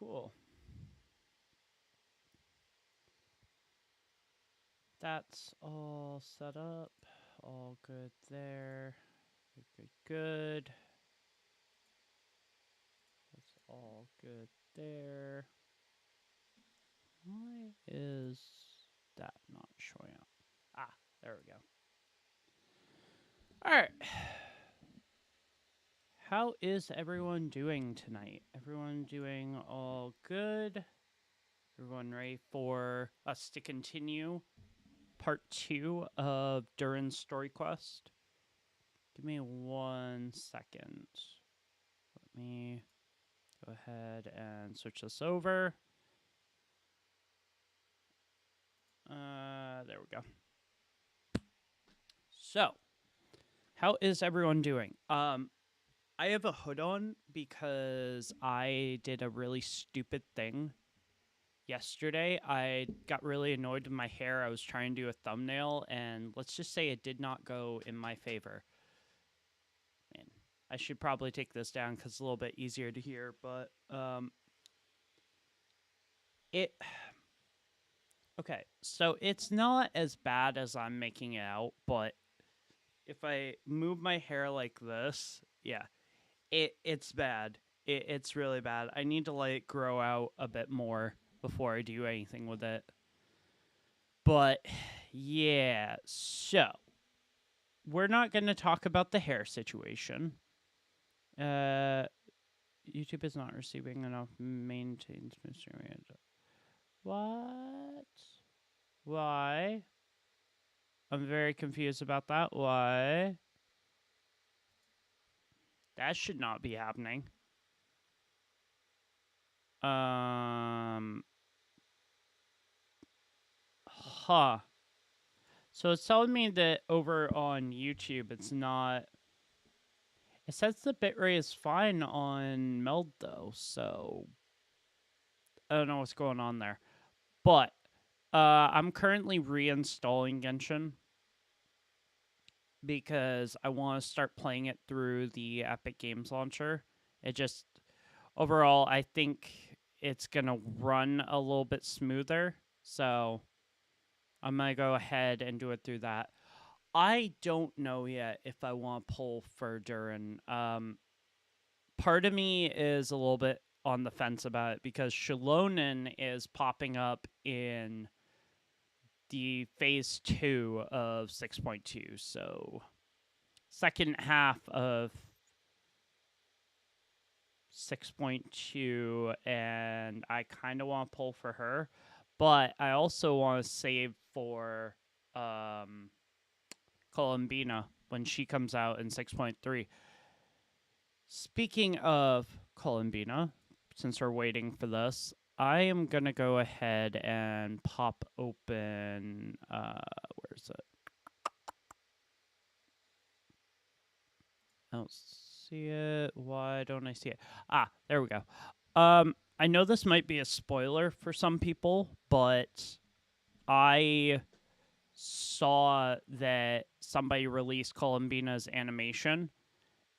cool. That's all set up. All good there. Good. That's all good there. Why is that not showing up? Ah, there we go. All right. How is everyone doing tonight? Everyone doing all good? Everyone ready for us to continue part 2 of Durin's story quest? Give me 1 second. Let me go ahead and switch this over. There we go. So, how is everyone doing? I have a hood on because I did a really stupid thing yesterday. I got really annoyed with my hair. I was trying to do a thumbnail, and let's just say it did not go in my favor. Man, I should probably take this down because it's a little bit easier to hear, but it... Okay, so it's not as bad as I'm making it out, but if I move my hair like this, yeah, it's bad. It's really bad. I need to let it grow out a bit more before I do anything with it. But yeah, so we're not going to talk about the hair situation. YouTube is not receiving enough maintained streaming. What? Why? I'm very confused about that. Why? That should not be happening. Huh. So it's telling me that over on YouTube, it's not... It says the bitrate is fine on Meld, though, so... I don't know what's going on there. But, I'm currently reinstalling Genshin because I want to start playing it through the Epic Games Launcher. It just... Overall, I think it's going to run a little bit smoother, so... I'm going to go ahead and do it through that. I don't know yet if I want to pull for Durin. Part of me is a little bit on the fence about it because Shalonen is popping up in the phase 2 of 6.2. So, second half of 6.2, and I kind of want to pull for her. But I also want to save for Columbina when she comes out in 6.3. Speaking of Columbina, since we're waiting for this, I am going to go ahead and pop open... where is it? I don't see it. Why don't I see it? Ah, there we go. I know this might be a spoiler for some people, but I saw that somebody released Columbina's animation,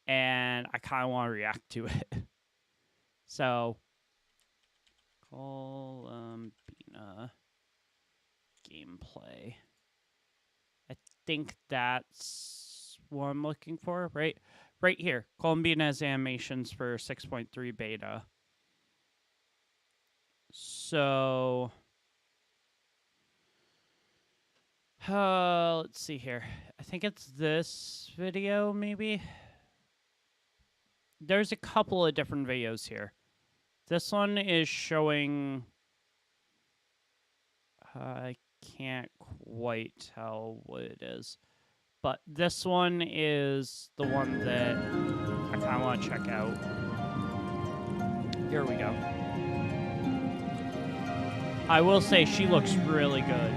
and I kind of want to react to it. So, Columbina gameplay. I think that's what I'm looking for, right? Right here. Columbina's animations for 6.3 beta. So, let's see here. I think it's this video, maybe. There's a couple of different videos here. This one is showing... I can't quite tell what it is. But this one is the one that I kind of want to check out. Here we go. I will say she looks really good.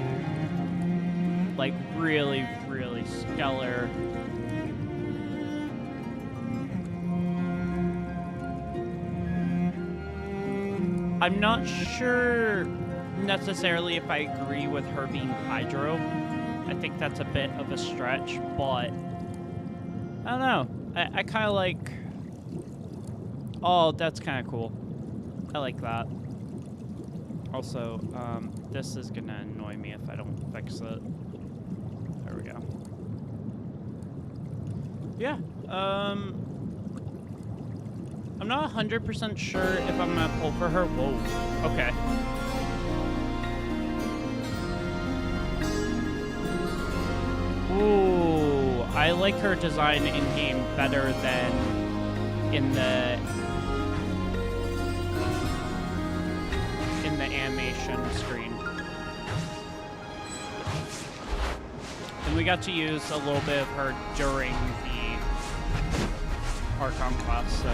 Like, really, really stellar. I'm not sure necessarily if I agree with her being Hydro. I think that's a bit of a stretch, but I don't know. I kind of like... Oh, that's kind of cool. I like that. Also, this is gonna annoy me if I don't fix it. There we go. Yeah, I'm not 100% sure if I'm gonna pull for her. Whoa, okay. Ooh, I like her design in-game better than in the animation screen. And we got to use a little bit of her during the Archon class, so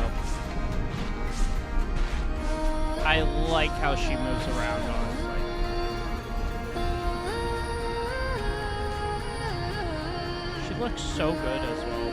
I like how she moves around, honestly. She looks so good as well.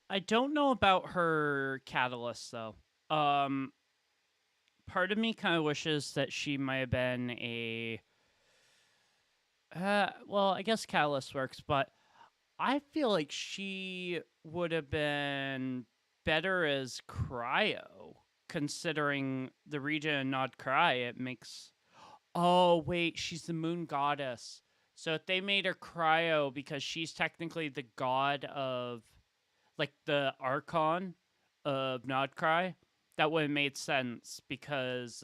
I don't know about her catalyst though. Part of me kind of wishes that she might have been a. Well, I guess catalyst works, but I feel like she would have been better as cryo, considering the region and not cry. It makes. Oh wait, she's the moon goddess. So if they made her cryo because she's technically the god of, like, the Archon of Nodcry, that would have made sense because,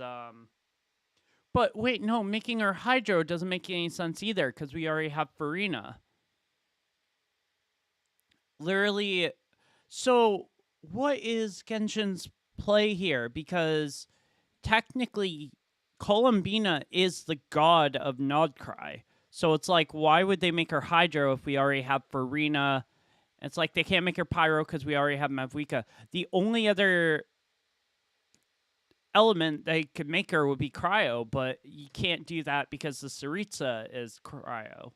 But wait, no, making her Hydro doesn't make any sense either because we already have Farina. Literally, so what is Genshin's play here? Because technically, Columbina is the god of Nodcry. So it's like, why would they make her Hydro if we already have Farina? It's like they can't make her Pyro because we already have Mavwika. The only other element they could make her would be Cryo, but you can't do that because the Saritsa is Cryo.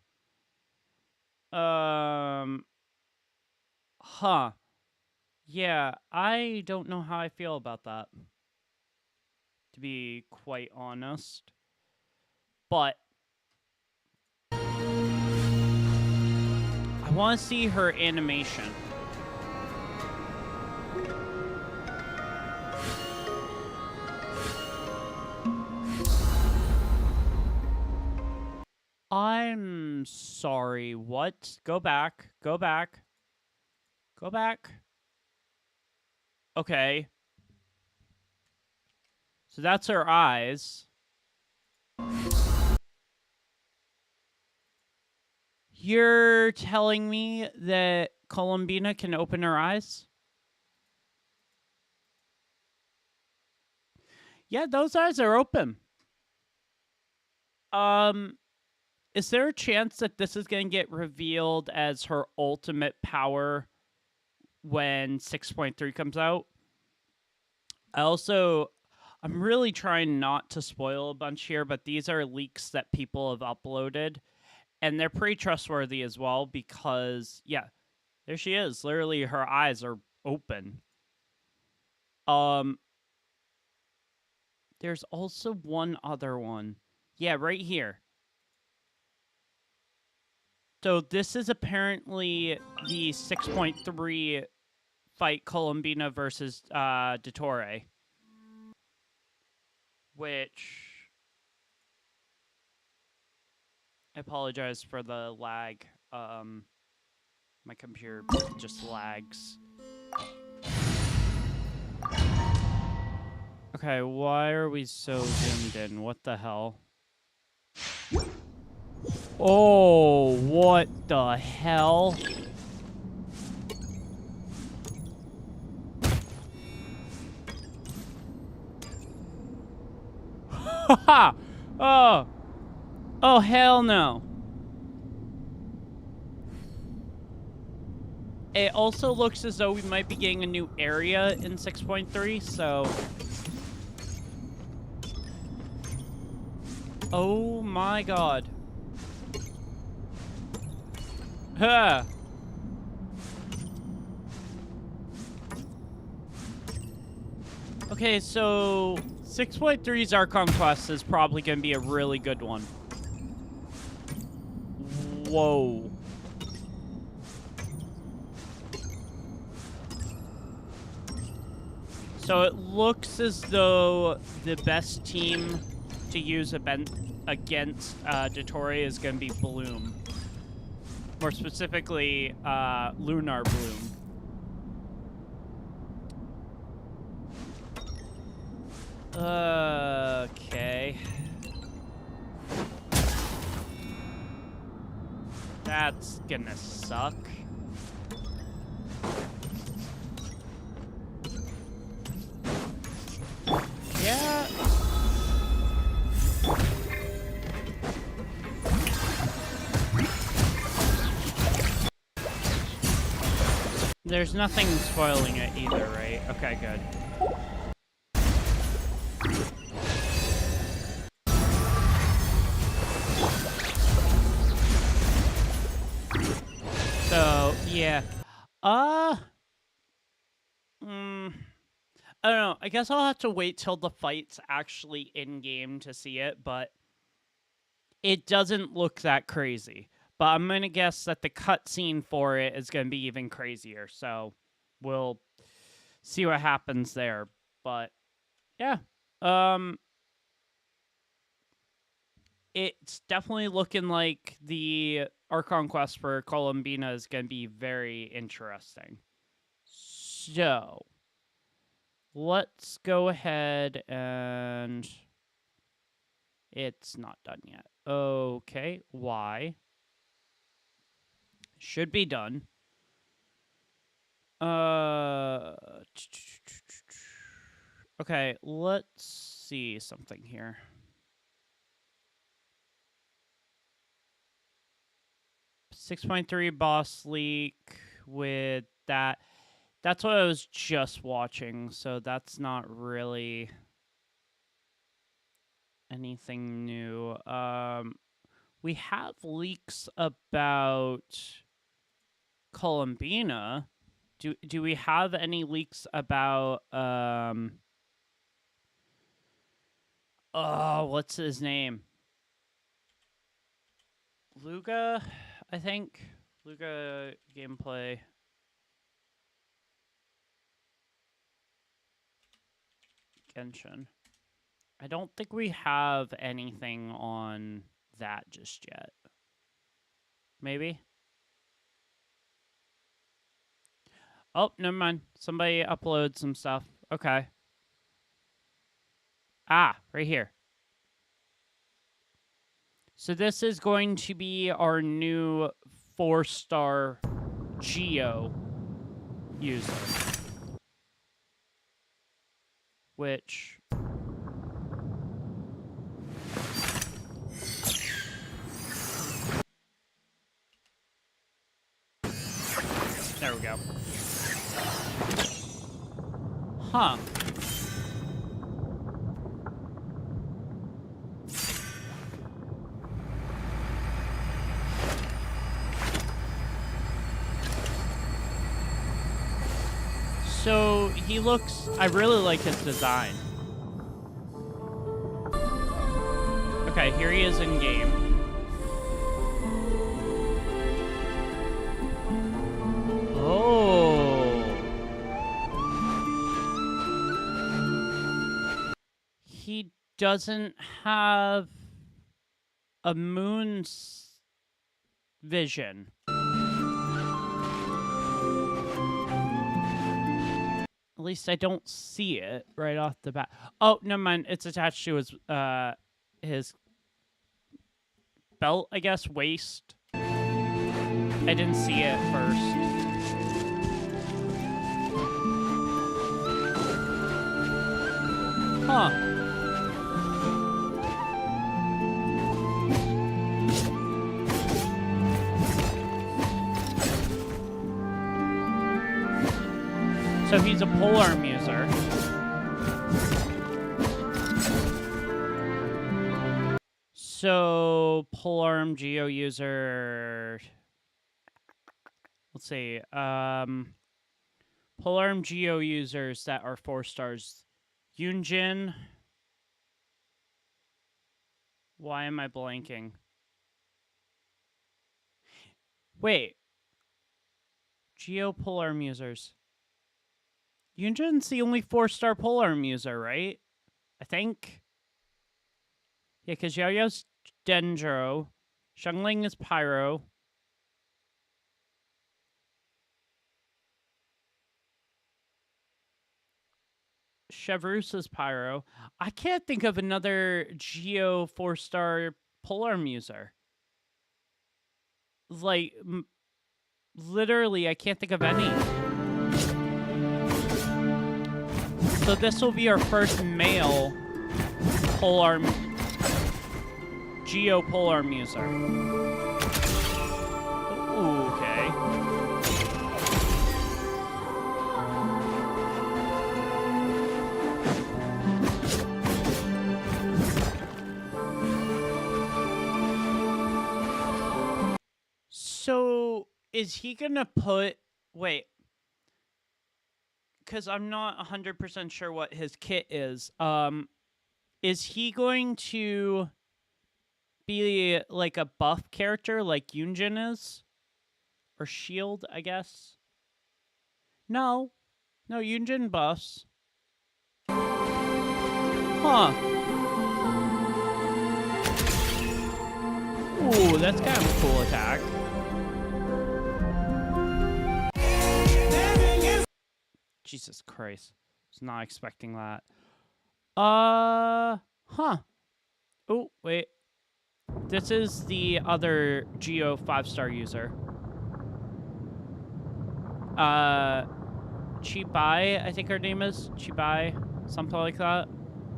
Huh. Yeah, I don't know how I feel about that, to be quite honest. But I want to see her animation. I'm sorry, what? Go back. Go back. Go back. Okay. So that's her eyes. You're telling me that Columbina can open her eyes? Yeah, those eyes are open. Is there a chance that this is going to get revealed as her ultimate power when 6.3 comes out? I'm really trying not to spoil a bunch here, but these are leaks that people have uploaded, and they're pretty trustworthy as well because, yeah, there she is. Literally, her eyes are open. There's also one other one. Yeah, right here. So this is apparently the 6.3 fight Columbina versus Dottore. Which... I apologize for the lag. My computer just lags. Okay, why are we so zoomed in? What the hell? Oh, what the hell? Haha! Oh! Oh, hell no. It also looks as though we might be getting a new area in 6.3, so... Oh my god. Huh. Okay, so 6.3's Archon Quest is probably going to be a really good one. Whoa. So it looks as though the best team to use against Dottore is going to be Bloom. More specifically, Lunar Bloom. Okay. That's gonna suck. Yeah. There's nothing spoiling it either, right? Okay, good. So, yeah. I don't know. I guess I'll have to wait till the fight's actually in-game to see it, but it doesn't look that crazy. But I'm going to guess that the cutscene for it is going to be even crazier, so we'll see what happens there. But, yeah. It's definitely looking like the Archon Quest for Columbina is going to be very interesting. So, let's go ahead and... It's not done yet. Okay, why? Should be done. Okay, let's see something here. .3 boss leak with that. That's what I was just watching, so that's not really anything new. We have leaks about Columbina. Do we have any leaks about what's his name? Luga, I think. Luga gameplay. Genshin. I don't think we have anything on that just yet. Maybe? Oh, never mind. Somebody uploaded some stuff. Okay. Ah, right here. So this is going to be our new 4-star Geo user. Which... There we go. Huh. So he looks... I really like his design. Okay, here he is in game. Oh. He doesn't have a moon's vision. At least I don't see it right off the bat. Oh, never mind. It's attached to his belt, I guess, waist. I didn't see it first. Huh. So he's a polearm user. So polearm geo user. let's see. Polearm Geo users that are 4 stars. Yunjin. Why am I blanking? Wait. Geo Polearm users. Yunjin's the only 4-star Polearm user, right? I think. Yeah, because Yaoyao's Dendro. Xiangling is Pyro. Chevreuse is Pyro. I can't think of another Geo 4-star Polearm user. Like, literally, I can't think of any. So this will be our first male Polearm, Geo Polearm user. Ooh, okay. So, is he gonna put... Wait. Because I'm not 100% sure what his kit is. Is he going to be like a buff character like Yunjin is? Or shield, I guess? No. No, Yunjin buffs. Huh. Ooh, that's kind of a cool attack. Jesus Christ. Was not expecting that. Huh. Oh, wait. This is the other Geo 5-star user. Chibai, I think her name is. Chibai, something like that.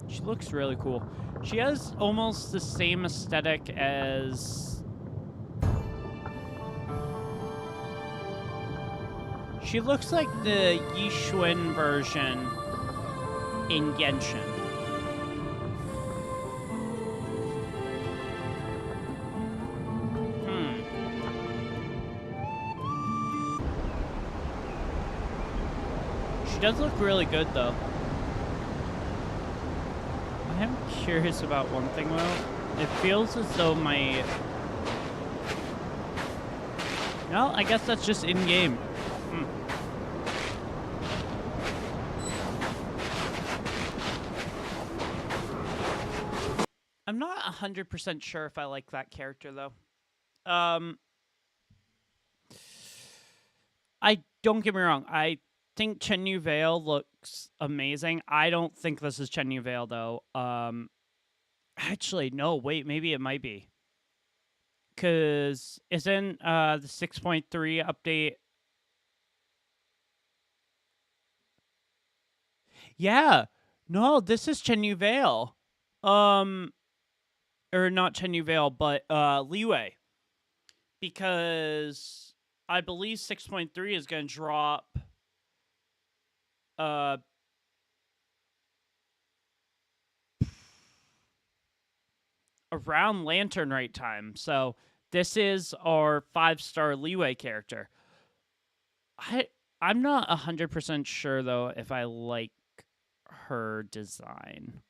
She looks really cool. She has almost the same aesthetic as... She looks like the Yixuan version in Genshin. She does look really good, though. I am curious about one thing, though. It feels as though my... No, I guess that's just in-game. I'm not 100% sure if I like that character, though. I don't get me wrong. I think Chen Yu Veil looks amazing. I don't think this is Chen Yu Veil, though. Actually, no, wait, maybe it might be. Because isn't the 6.3 update... Yeah. No, this is Chen Yu Veil. Or not Chen Yu Veil, but Leeway. Because I believe 6.3 is going to drop around Lantern Rite time. So this is our 5-star Leeway character. I'm not 100% sure, though, if I like her design.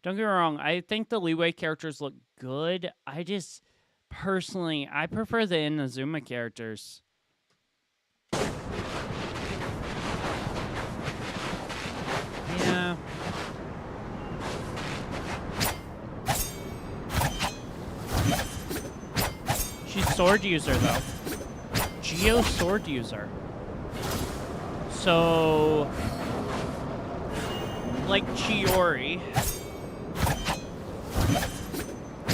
Don't get me wrong, I think the Leeway characters look good. I just, personally, I prefer the Inazuma characters. Yeah. She's sword user, though. Geo sword user. So, like Chiori...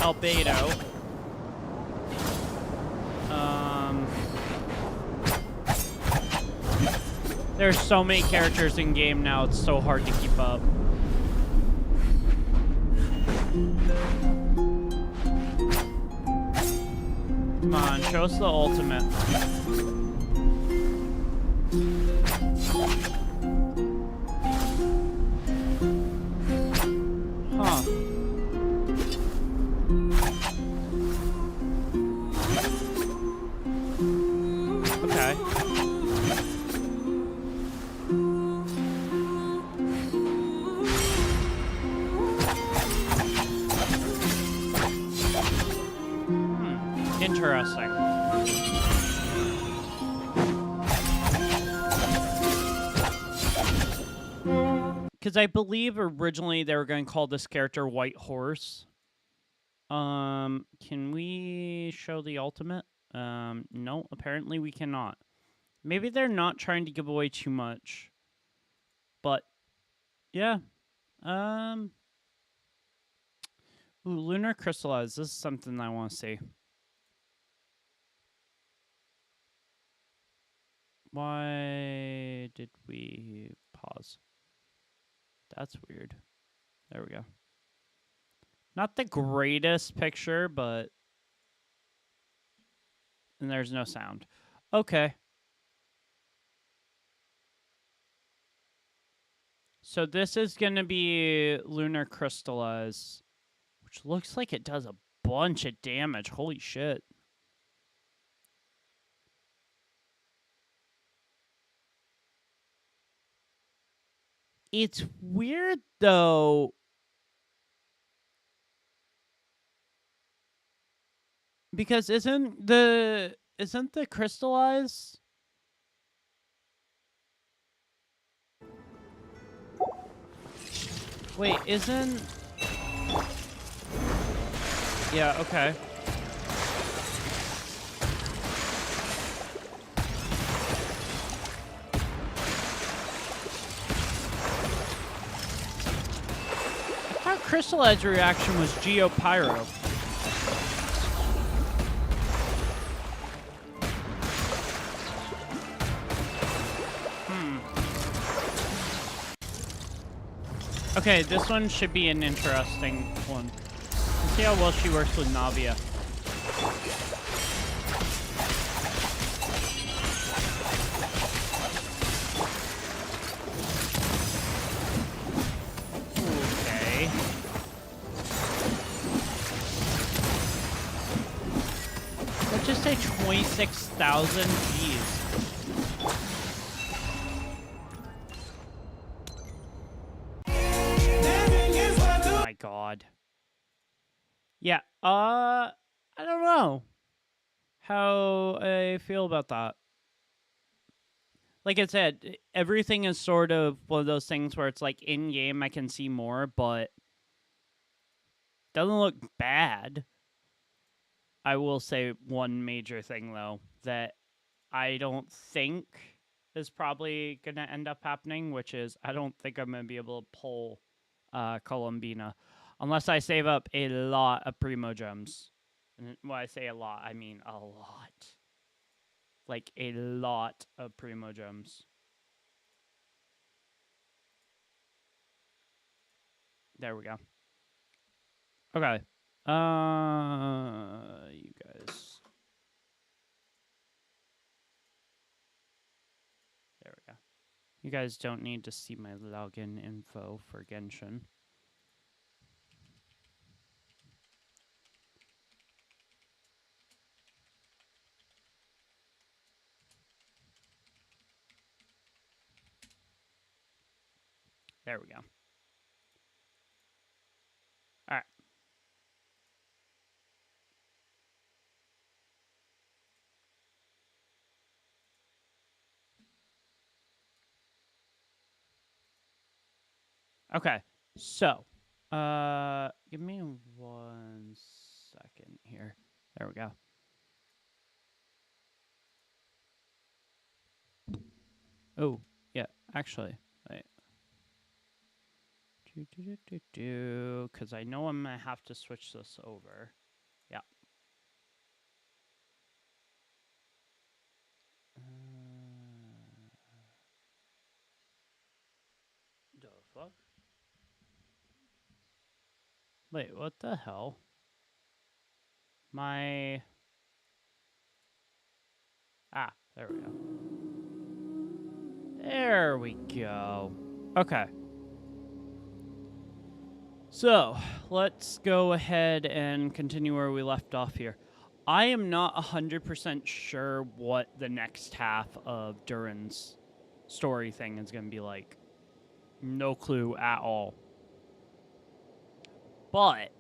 Albedo. There's so many characters in game now, it's so hard to keep up. Come on, show us the ultimate. Huh. Okay. interesting. Because I believe originally they were going to call this character White Horse. Can we show the ultimate? No, apparently we cannot. Maybe they're not trying to give away too much. But, yeah. Ooh, Lunar Crystallized. This is something I want to see. Why did we pause? That's weird. There we go. Not the greatest picture, but... And there's no sound. Okay. So this is going to be Lunar Crystallize, which looks like it does a bunch of damage. Holy shit. It's weird, though, because isn't the Crystallize... Wait, isn't... Yeah, okay. I thought Crystallize reaction was Geopyro. Okay, this one should be an interesting one. Let's see how well she works with Navia. Okay. Let's just say 26,000. Jeez. God. Yeah, I don't know how I feel about that. Like I said, everything is sort of one of those things where it's like in-game I can see more, but doesn't look bad. I will say one major thing, though, that I don't think is probably going to end up happening, which is I don't think I'm going to be able to pull Columbina. Unless I save up a lot of Primo Gems. And when I say a lot, I mean a lot. Like, a lot of Primo Gems. There we go. Okay. You guys. There we go. You guys don't need to see my login info for Genshin. There we go. All right. Okay. So, give me 1 second here. There we go. Oh, yeah, actually, wait. Because I know I'm going to have to switch this over. Yeah. The fuck? Wait, what the hell? My... Ah, there we go. There we go. Okay. So, let's go ahead and continue where we left off here. I am not 100% sure what the next half of Durin's story thing is going to be like. No clue at all. But,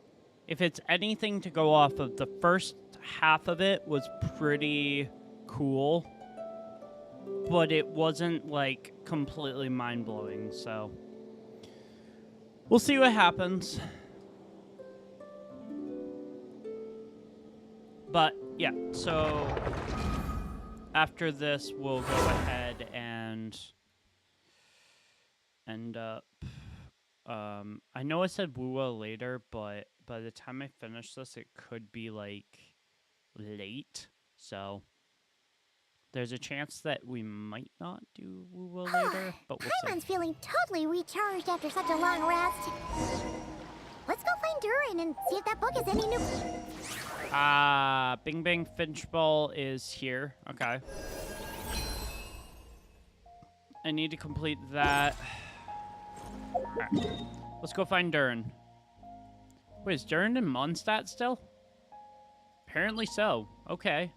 if it's anything to go off of the first half of it was pretty cool, but it wasn't like completely mind-blowing, so we'll see what happens. But yeah, so after this we'll go ahead and end up I know I said woo later, but by the time I finish this it could be like late, so there's a chance that we might not do woo later, but we'll see. Paimon's feeling totally recharged after such a long rest. Let's go find Durin and see if that book is any new. Bing Bang Finchball is here. Okay. I need to complete that. Alright. Let's go find Durin. Wait, is Durin in Mondstadt still? Apparently so. Okay.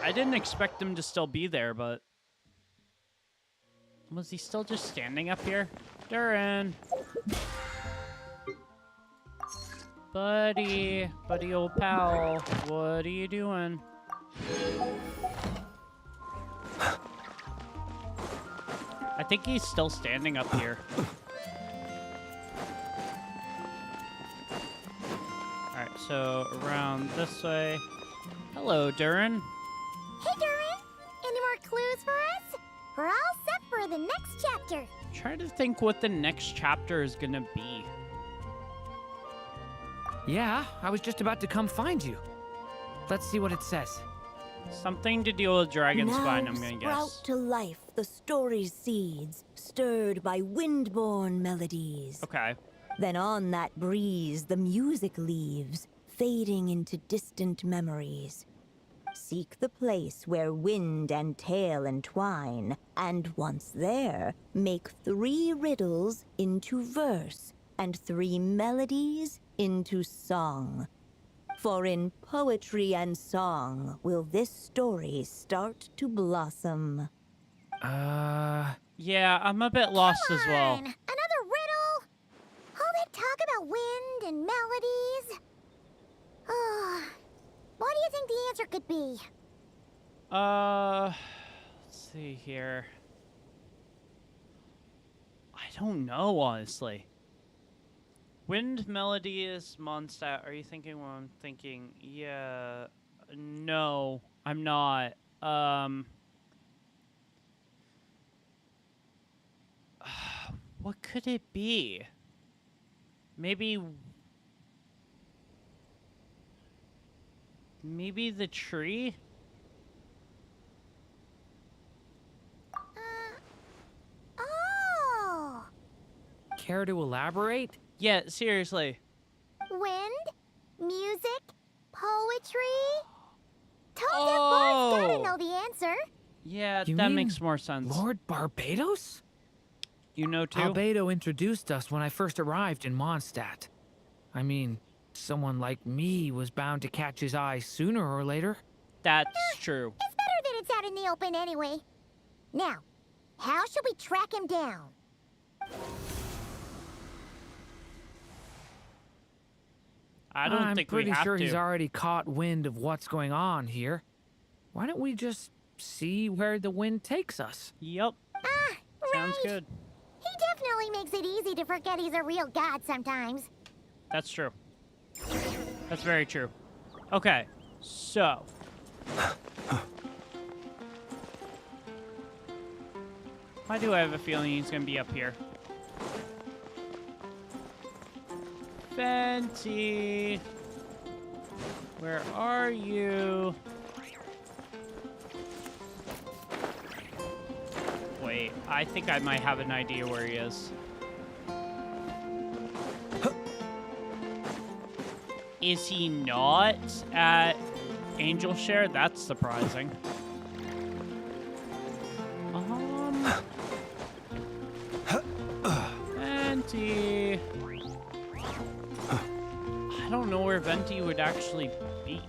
I didn't expect him to still be there, but... Was he still just standing up here? Durin! Buddy, old pal, what are you doing? I think he's still standing up here. Alright, so around this way. Hello, Durin. Hey, Durin! Any more clues for us? We're all set for the next chapter. Trying to think what the next chapter is gonna be. Yeah, I was just about to come find you. Let's see what it says. Something to deal with Dragon Now Spine, I'm gonna sprout guess. to life the story's seeds, stirred by wind-born melodies. Okay. Then on that breeze the music leaves, fading into distant memories. Seek the place where wind and tale entwine, and once there, make 3 riddles into verse, and 3 melodies into song. For in poetry and song will this story start to blossom. Yeah, I'm a bit lost as well. Come on, another riddle? All that talk about wind and melodies? What do you think the answer could be? Let's see here. I don't know, honestly. Wind melody is Mondstadt. Are you thinking what I'm thinking? Yeah. No, I'm not. What could it be? Maybe the tree? Oh! Care to elaborate? Yeah, seriously. Wind, music, poetry. Told Oh. that boy's gotta know the answer. Yeah, You that mean makes more sense. Lord Barbados? You know too? Albedo introduced us when I first arrived in Mondstadt. I mean, someone like me was bound to catch his eye sooner or later. That's true. It's better that it's out in the open anyway. Now, how should we track him down? I don't I'm think we pretty have sure to. he's already caught wind of what's going on here. Why don't we just see where the wind takes us? Yep, sounds Right. good. He definitely makes it easy to forget he's a real god sometimes. That's true. That's very true. Okay, so. Why do I have a feeling he's gonna be up here? Fenty! Where are you? Wait, I think I might have an idea where he is. Is he not at Angel Share? That's surprising. Venti. I don't know where Venti would actually be.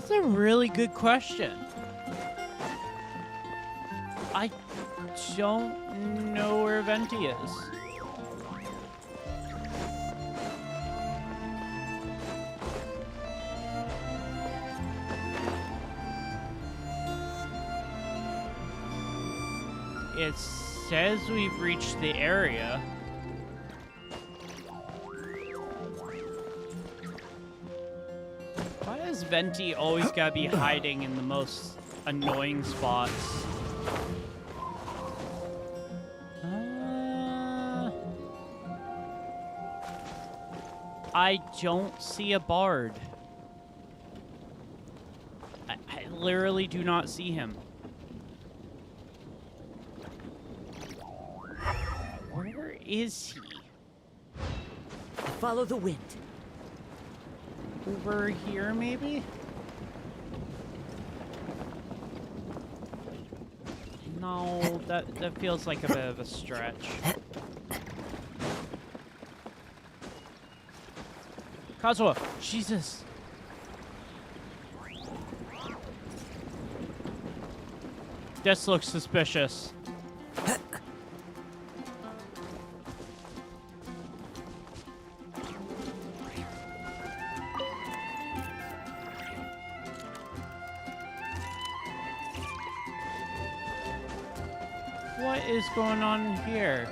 That's a really good question. I don't know where Venti is. It says we've reached the area. Why has Venti always gotta be hiding in the most annoying spots? I don't see a bard. I literally do not see him. Where is he? Follow the wind. Over here, maybe? No, that feels like a bit of a stretch. Kazuha, Jesus. This looks suspicious. What is going on here?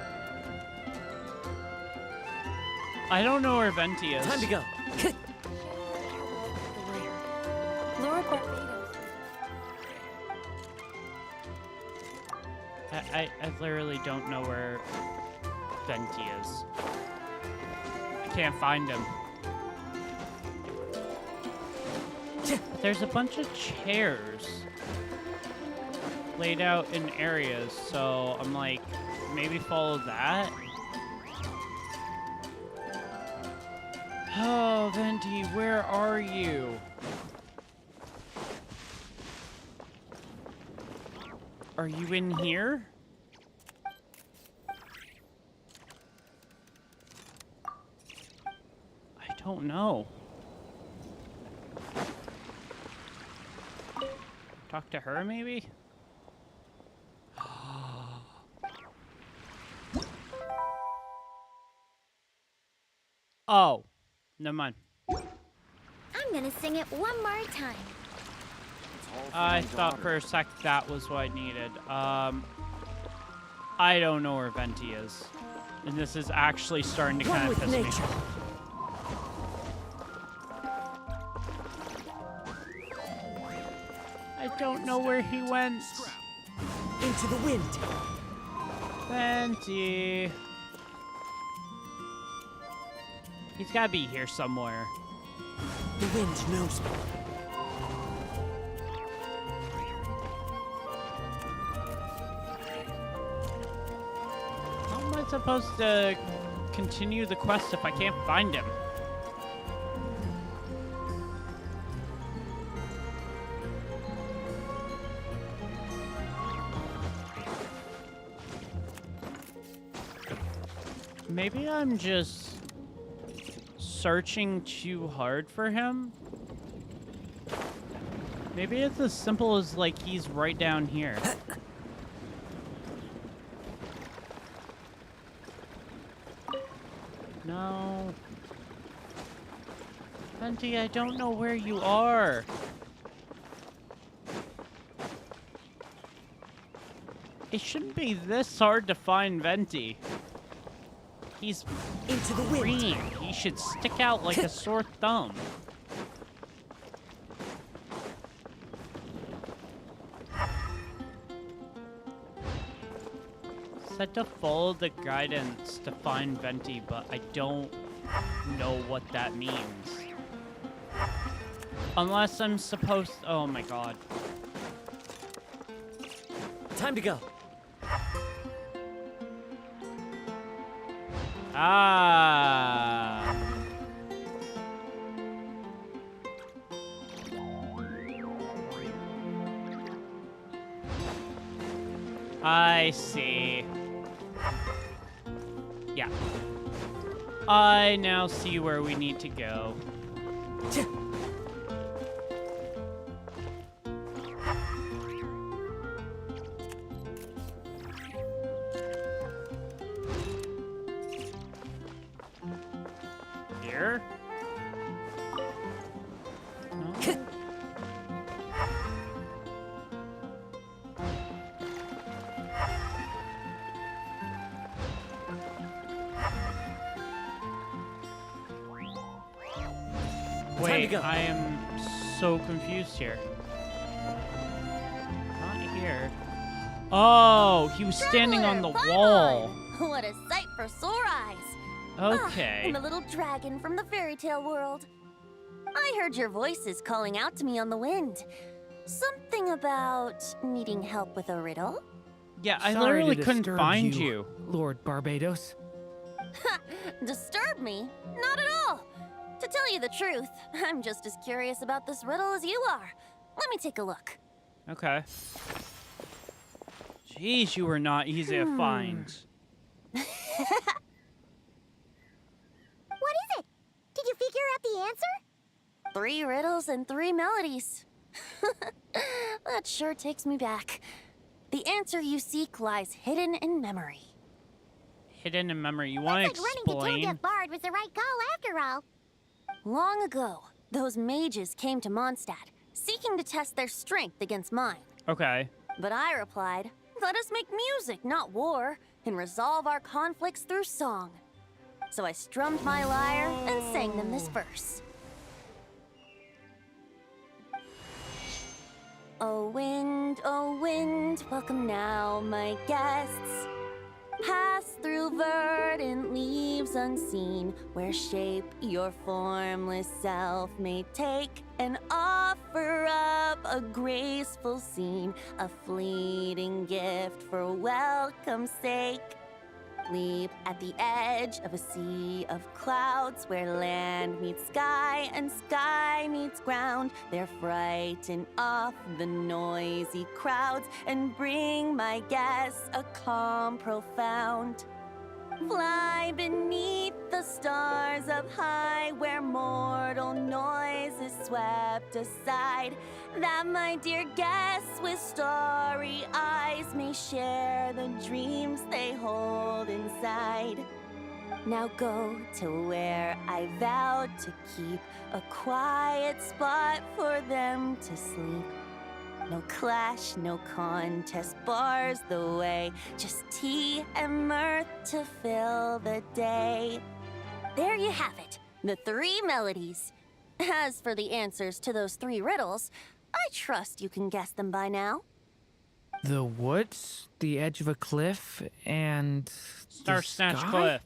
I don't know where Venti is. Time to go. Lord Barbados. I literally don't know where Venti is. I can't find him. There's a bunch of chairs laid out in areas, so I'm like, maybe follow that? Oh, Venti, where are you? Are you in here? I don't know. Talk to her, maybe? Oh, never mind. I'm gonna sing it one more time. I thought for a sec that was what I needed. I don't know where Venti is. And this is actually starting to kind of piss me off. I don't know where he went. Into the wind. Venti. He's gotta be here somewhere. The wind knows me. How am I supposed to continue the quest if I can't find him? Maybe I'm just searching too hard for him? Maybe it's as simple as, like, he's right down here. No. Venti, I don't know where you are. It shouldn't be this hard to find Venti. He's into the wind. Green. He should stick out like a sore thumb. Said to follow the guidance to find Venti, but I don't know what that means. Unless I'm supposed to... Oh my god. Time to go. Ah. I see. Yeah. I now see where we need to go. here? No? Wait, go. I am so confused here. Not here. Oh, he was standing on the Traveler, wall. Paimon! What a sight for sore eyes! Okay. And the little dragon from the fairy tale world. I heard your voices calling out to me on the wind. Something about needing help with a riddle? Yeah, I Sorry literally to couldn't disturb find you. Lord Barbados. Disturb me? Not at all. To tell you the truth, I'm just as curious about this riddle as you are. Let me take a look. Okay. Jeez, you were not easy to find. What is it? Did you figure out the answer? 3 riddles and 3 melodies. That sure takes me back. The answer you seek lies hidden in memory. Hidden in memory. You want to Looks like running to Tone explain? Deaf Bard was the right call after all. Long ago, those mages came to Mondstadt, seeking to test their strength against mine. Okay. But I replied, let us make music, not war, and resolve our conflicts through song. So I strummed my lyre and sang them this verse. Oh wind, welcome now, my guests. Pass through verdant leaves unseen, where shape your formless self may take, and offer up a graceful scene, a fleeting gift for welcome's sake. Leap at the edge of a sea of clouds, where land meets sky and sky meets ground. There frighten off the noisy crowds and bring my guests a calm profound. Fly beneath the stars up high, where mortal noise is swept aside, that my dear guests with starry eyes may share the dreams they hold inside. Now go to where I vowed to keep a quiet spot for them to sleep. No clash, no contest bars the way, just tea and mirth to fill the day. There you have it, the 3 melodies. As for the answers to those 3 riddles, I trust you can guess them by now. The woods, the edge of a cliff, and Star the Snatch sky? Cliff.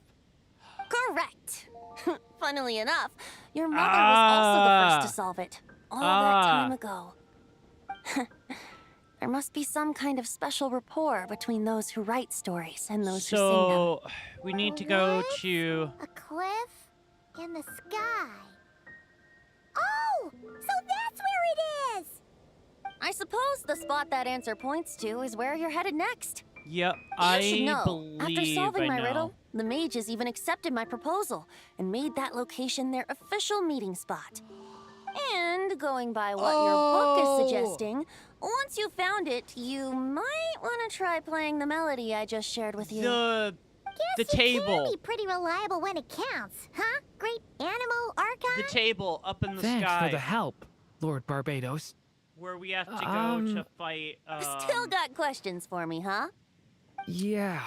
Correct. Funnily enough, your mother was also the first to solve it, all that time ago. There must be some kind of special rapport between those who write stories and those who sing them. So, we need to go What? to... A cliff in the sky. Oh, so that's where it is! I suppose the spot that answer points to is where you're headed next. Yep, You should I know, believe after solving I my know. riddle, the mages even accepted my proposal and made that location their official meeting spot. And going by what your book is suggesting, once you found it, you might want to try playing the melody I just shared with you. The Guess table. You can be pretty reliable when it counts, huh? Great animal archive. The table up in the Thanks sky. for the help, Lord Barbados. Where we have to go to fight... Still got questions for me, huh? Yeah,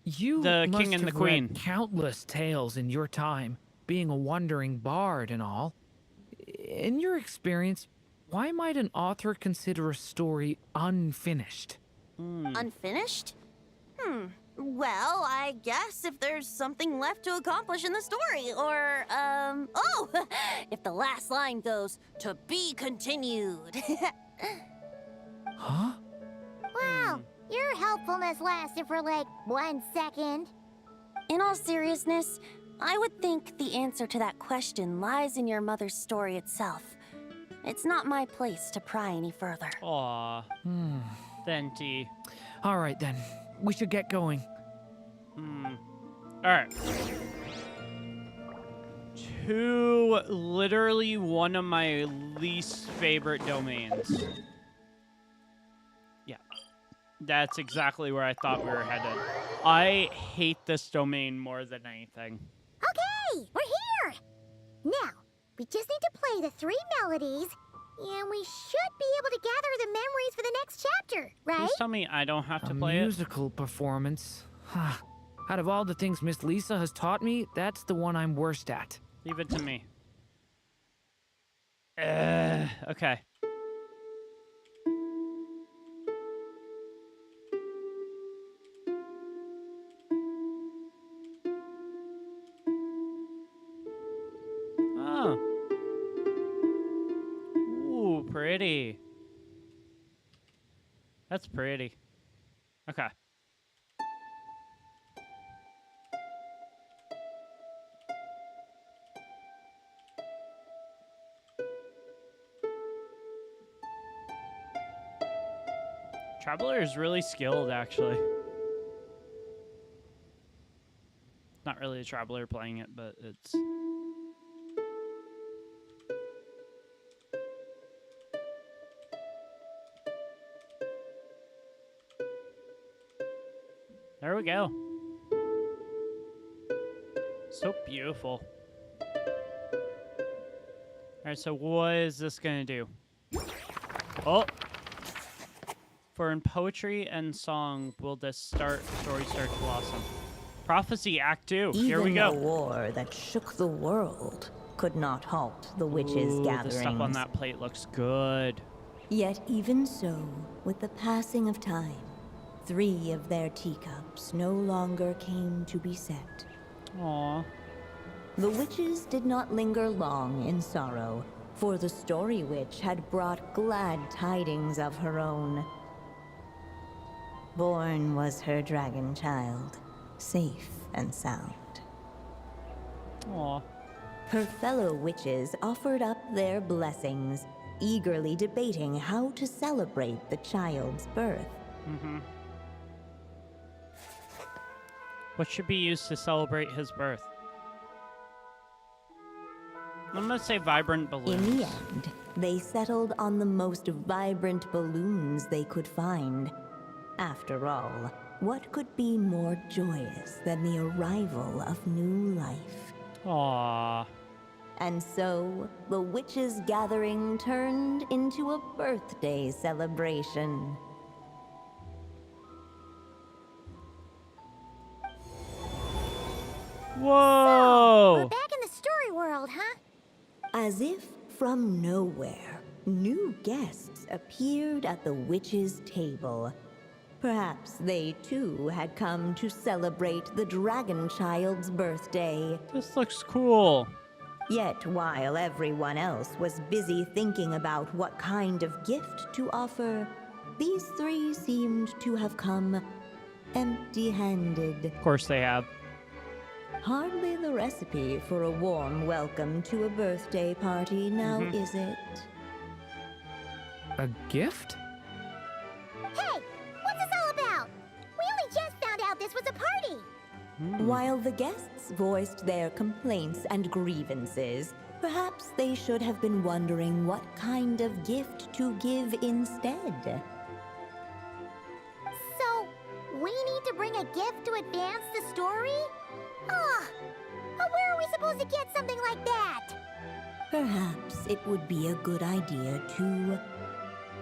you The must king and have the queen. read countless tales in your time, being a wandering bard and all. In your experience, why might an author consider a story unfinished? Unfinished? Well, I guess if there's something left to accomplish in the story, or, oh, if the last line goes, to be continued. Huh? Wow, your helpfulness lasted for like 1 second. In all seriousness, I would think the answer to that question lies in your mother's story itself. It's not my place to pry any further. Aw. Venti. All right then, we should get going. Alright. To literally one of my least favorite domains. Yeah. That's exactly where I thought we were headed. I hate this domain more than anything. Okay, Hey, we're here! Now, we just need to play the 3 melodies, and we should be able to gather the memories for the next chapter, right? Please tell me I don't have A to play it. musical performance. Out of all the things Miss Lisa has taught me, that's the one I'm worst at. Leave it to me. Okay. Oh. Ooh, pretty. That's pretty. Okay. Traveler is really skilled, actually. Not really a Traveler playing it, but it's... There we go. So beautiful. Alright, so what is this gonna do? Oh! For in poetry and song will this story start to blossom. Prophecy Act 2. Here we Even go. a war that shook the world could not halt the witches' Ooh, gatherings. the stuff on that plate looks good. Yet even so, with the passing of time, 3 of their teacups no longer came to be set. Aww. The witches did not linger long in sorrow, for the story witch had brought glad tidings of her own. Born was her dragon child, safe and sound. Aw. Her fellow witches offered up their blessings, eagerly debating how to celebrate the child's birth. Mm-hmm. What should be used to celebrate his birth? I'm gonna say vibrant balloons. In the end, they settled on the most vibrant balloons they could find. After all, what could be more joyous than the arrival of new life? Aww. And so, the witches' gathering turned into a birthday celebration. Whoa! We're back in the story world, huh? As if from nowhere, new guests appeared at the witches' table. Perhaps they too had come to celebrate the dragon child's birthday. This looks cool. Yet while everyone else was busy thinking about what kind of gift to offer, these 3 seemed to have come empty-handed. Of course they have. Hardly the recipe for a warm welcome to a birthday party now, is it? A gift? Hey, what's this all about? We only just found out this was a party. While the guests voiced their complaints and grievances, perhaps they should have been wondering what kind of gift to give instead. So, we need to bring a gift to advance the story? Where are we supposed to get something like that? Perhaps it would be a good idea to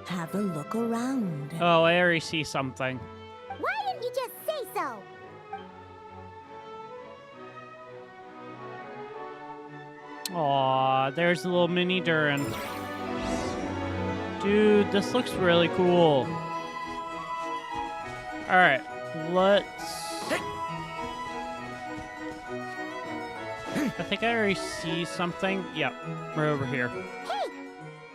have a look around. Oh, I already see something. Why didn't you just say so? Aw, there's a little mini Durin. Dude, this looks really cool. Alright, let's... I think I already see something. Yep, right over here. Hey,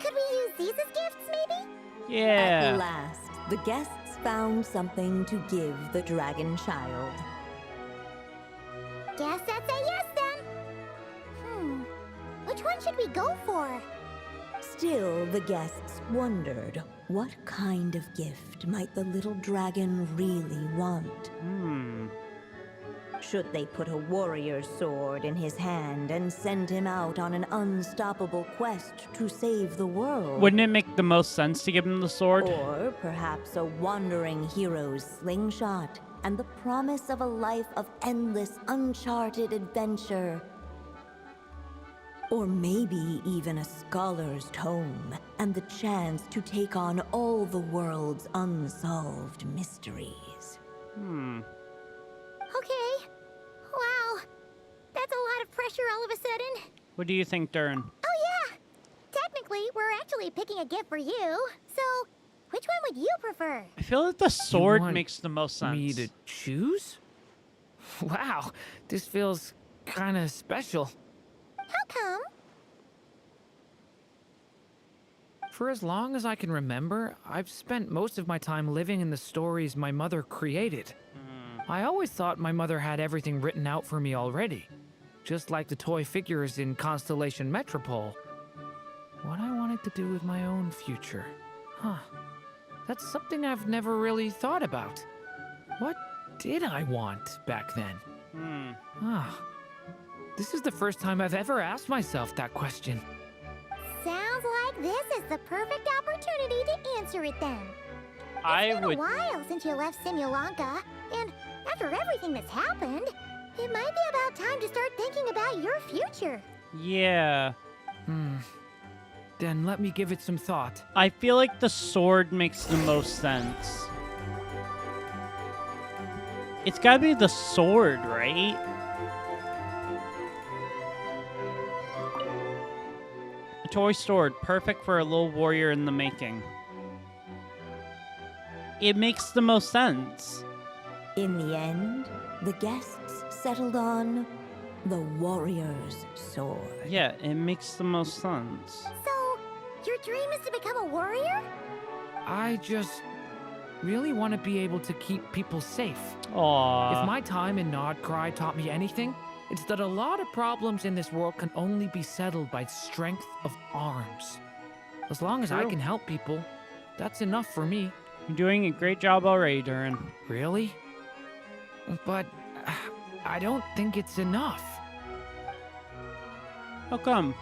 could we use these as gifts, maybe? At Yeah. last, the guests found something to give the dragon child. Guess that's a yes then. Which one should we go for? Still, the guests wondered, what kind of gift might the little dragon really want? Should they put a warrior's sword in his hand and send him out on an unstoppable quest to save the world? Wouldn't it make the most sense to give him the sword? Or perhaps a wandering hero's slingshot and the promise of a life of endless, uncharted adventure. Or maybe even a scholar's tome and the chance to take on all the world's unsolved mysteries. Okay. Wow. That's a lot of pressure all of a sudden. What do you think, Durin? Oh, yeah. Technically, we're actually picking a gift for you. So, which one would you prefer? I feel like the sword want makes the most sense. Me to choose? Wow, this feels kind of special. How come? For as long as I can remember, I've spent most of my time living in the stories my mother created. I always thought my mother had everything written out for me already, just like the toy figures in Constellation Metropole. What I wanted to do with my own future. Huh. That's something I've never really thought about. What did I want back then? Ah. This is the first time I've ever asked myself that question. Sounds like this is the perfect opportunity to answer it then. I It's been would. a while since you left Simulanka, and after everything that's happened, it might be about time to start thinking about your future. Yeah. Then let me give it some thought. I feel like the sword makes the most sense. It's gotta be the sword, right? A toy sword, perfect for a little warrior in the making. It makes the most sense. In the end, the guests settled on the warrior's sword. Yeah, it makes the most sense. So, your dream is to become a warrior? I just really want to be able to keep people safe. Aww. If my time in Nodcry taught me anything, it's that a lot of problems in this world can only be settled by strength of arms. As long as I True. can help people, that's enough for me. You're doing a great job already, Durin. Really? But I don't think it's enough. How come?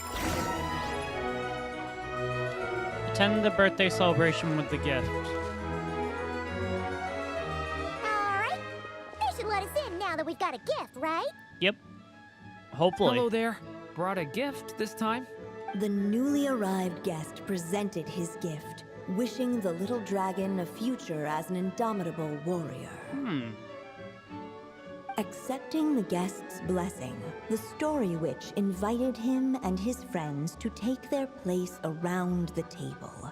Attend the birthday celebration with the gift. Alright. They should let us in now that we've got a gift, right? Yep. Hopefully. Hello there. Brought a gift this time? The newly arrived guest presented his gift, wishing the little dragon a future as an indomitable warrior. Accepting the guest's blessing, the Story Witch invited him and his friends to take their place around the table.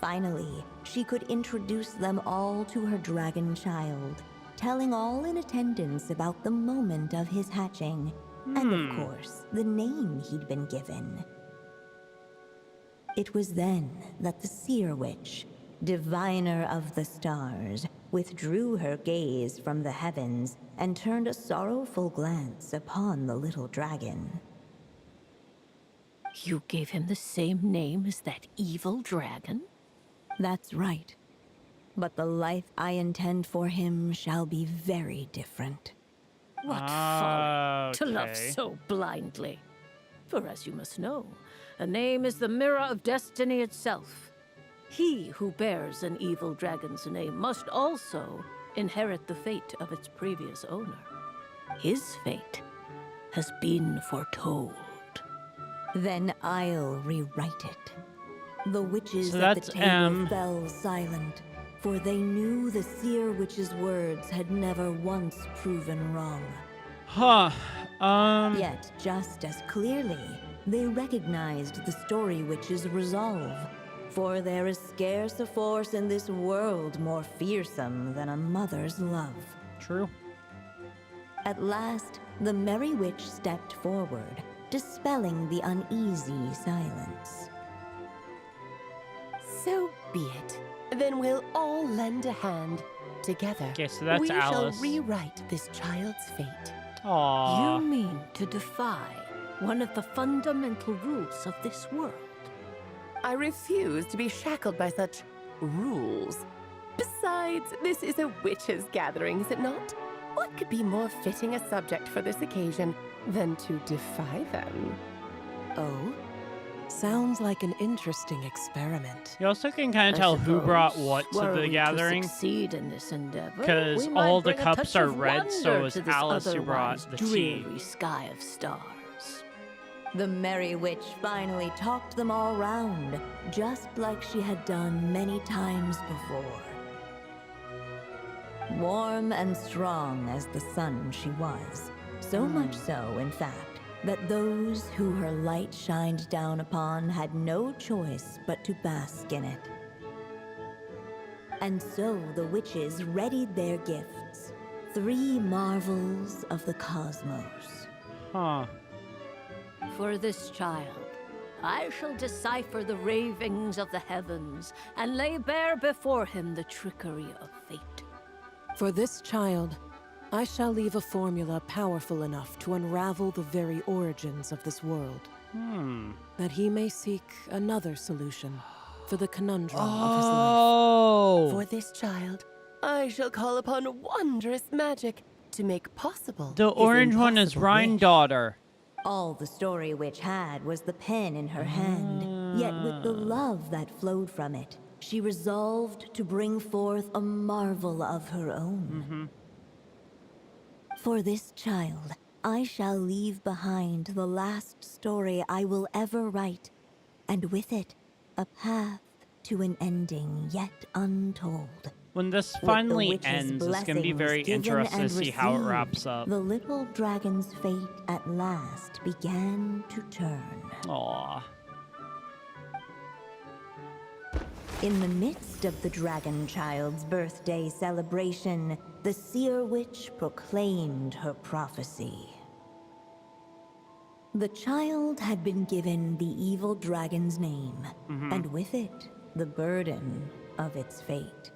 Finally, she could introduce them all to her dragon child, telling all in attendance about the moment of his hatching, and of course, the name he'd been given. It was then that the Seer Witch, diviner of the stars, withdrew her gaze from the heavens and turned a sorrowful glance upon the little dragon. You gave him the same name as that evil dragon? That's right. But the life I intend for him shall be very different. What folly to love Okay. so blindly. For as you must know, a name is the mirror of destiny itself. He who bears an evil dragon's name must also inherit the fate of its previous owner. His fate has been foretold. Then I'll rewrite it. The witches So at that's the table M. fell silent, for they knew the Seer Witch's words had never once proven wrong. Huh. Yet, just as clearly, they recognized the Story Witch's resolve. For there is scarce a force in this world more fearsome than a mother's love. True. At last, the Merry Witch stepped forward, dispelling the uneasy silence. So be it. Then we'll all lend a hand. Together, Okay, so that's we Alice. shall rewrite this child's fate. Aww. You mean to defy one of the fundamental rules of this world? I refuse to be shackled by such rules. Besides, this is a witches' gathering, is it not? What could be more fitting a subject for this occasion than to defy them? Oh? Sounds like an interesting experiment. You also can kind I of tell who brought suppose, what to were the we gathering. succeed in this endeavor, 'Cause we might all the bring a cups touch are of red, so wonder it's to this Alice who brought otherwise the tea. dreary sky of stars. The Merry Witch finally talked them all round, just like she had done many times before. Warm and strong as the sun she was, so much so, in fact, that those who her light shined down upon had no choice but to bask in it. And so the witches readied their gifts, 3 marvels of the cosmos. Huh. For this child, I shall decipher the ravings of the heavens and lay bare before him the trickery of fate. For this child, I shall leave a formula powerful enough to unravel the very origins of this world. That he may seek another solution for the conundrum of his life. For this child, I shall call upon wondrous magic to make possible The his orange one is impossible Rhine wish. daughter. All the Story Witch had was the pen in her hand, yet with the love that flowed from it, she resolved to bring forth a marvel of her own. For this child, I shall leave behind the last story I will ever write, and with it, a path to an ending yet untold. When this With the finally witch's ends, it's going to be blessings very given interesting to and see how it received, wraps up. The little dragon's fate at last began to turn. Aw. In the midst of the dragon child's birthday celebration, the seer witch proclaimed her prophecy. The child had been given the evil dragon's name, and with it, the burden of its fate.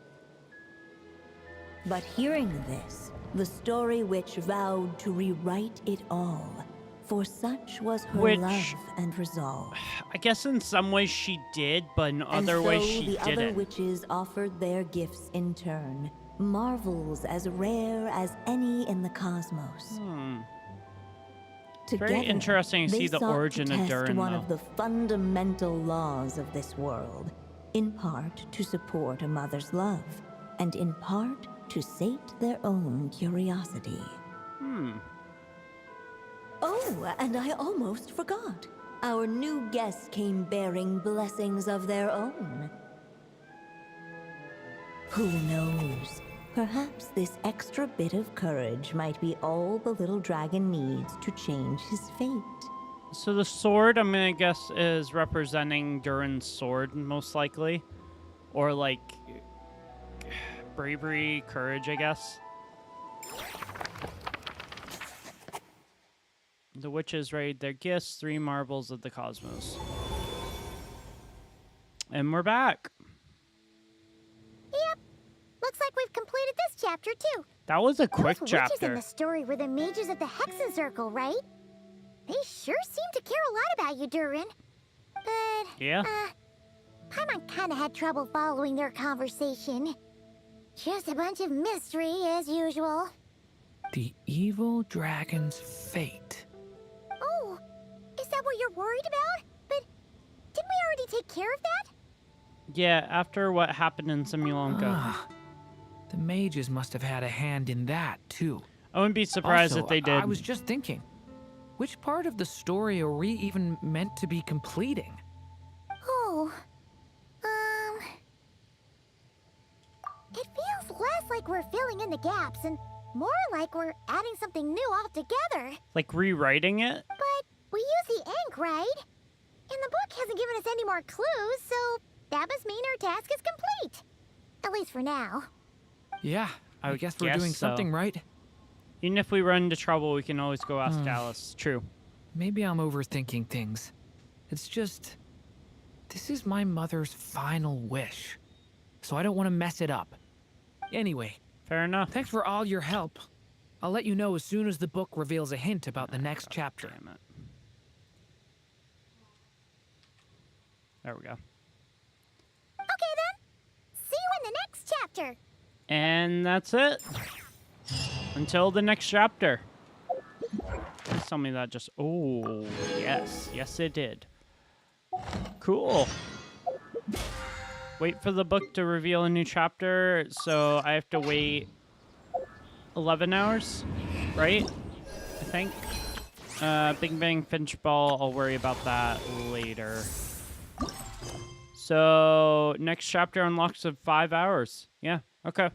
But hearing this, the Story Witch vowed to rewrite it all, for such was her Which- love and resolve. I guess in some ways she did, but in other And ways so she the other didn't. witches offered their gifts in turn, marvels as rare as any in the cosmos. Very interesting to they see the sought origin to of test Durin, one though. of the fundamental laws of this world, in part to support a mother's love, and in part to sate their own curiosity. Oh, and I almost forgot. Our new guests came bearing blessings of their own. Who knows? Perhaps this extra bit of courage might be all the little dragon needs to change his fate. So the sword, I'm gonna guess, is representing Durin's sword, most likely. Or, like, bravery, courage, I guess. The witches raid their gifts, 3 marvels of the cosmos. And we're back. Yep. Looks like we've completed this chapter, too. That was a quick Those witches in chapter. the story were the mages at the Hexen Circle, right? They sure seem to care a lot about you, Durin. But, Yeah. Paimon kinda had trouble following their conversation. Just a bunch of mystery, as usual. The evil dragon's fate. Oh, is that what you're worried about? But didn't we already take care of that? Yeah, after what happened in Simulanka. Ah, the mages must have had a hand in that, too. I wouldn't be surprised Also, if they did. I was just thinking, which part of the story are we even meant to be completing? Oh, it feels less like we're filling in the gaps and more like we're adding something new altogether. Like rewriting it? But we use the ink, right? And the book hasn't given us any more clues, so that must mean our task is complete. At least for now. Yeah, I guess we're guess doing so. something right. Even if we run into trouble, we can always go ask Alice. True. Maybe I'm overthinking things. It's just, this is my mother's final wish, so I don't want to mess it up. Anyway, Fair enough. thanks for all your help. I'll let you know as soon as the book reveals a hint about the next chapter. Damn it. There we go. Okay then. See you in the next chapter. And that's it. Until the next chapter. Please tell me that just... Oh, yes. Yes, it did. Cool. Wait for the book to reveal a new chapter, so I have to wait 11 hours, right? I think. Bing Bang Finch Ball, I'll worry about that later. So, next chapter unlocks in 5 hours. Yeah, okay.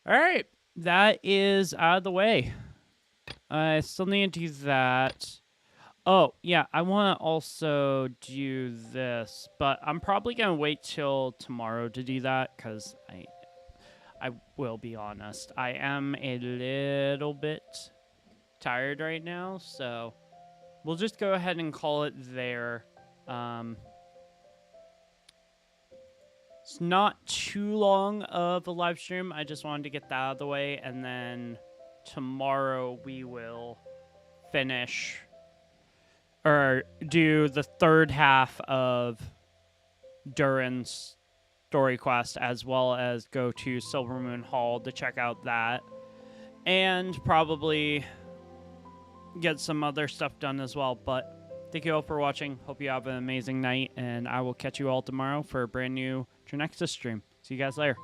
Alright, that is out of the way. I still need to do that. Oh, yeah, I want to also do this, but I'm probably going to wait till tomorrow to do that, because I will be honest. I am a little bit tired right now, so we'll just go ahead and call it there. It's not too long of a live stream. I just wanted to get that out of the way, and then tomorrow we will finish or do the third half of Durin's story quest, as well as go to Silvermoon Hall to check out that, and probably get some other stuff done as well. But thank you all for watching. Hope you have an amazing night, and I will catch you all tomorrow for a brand new Trinexus stream. See you guys later.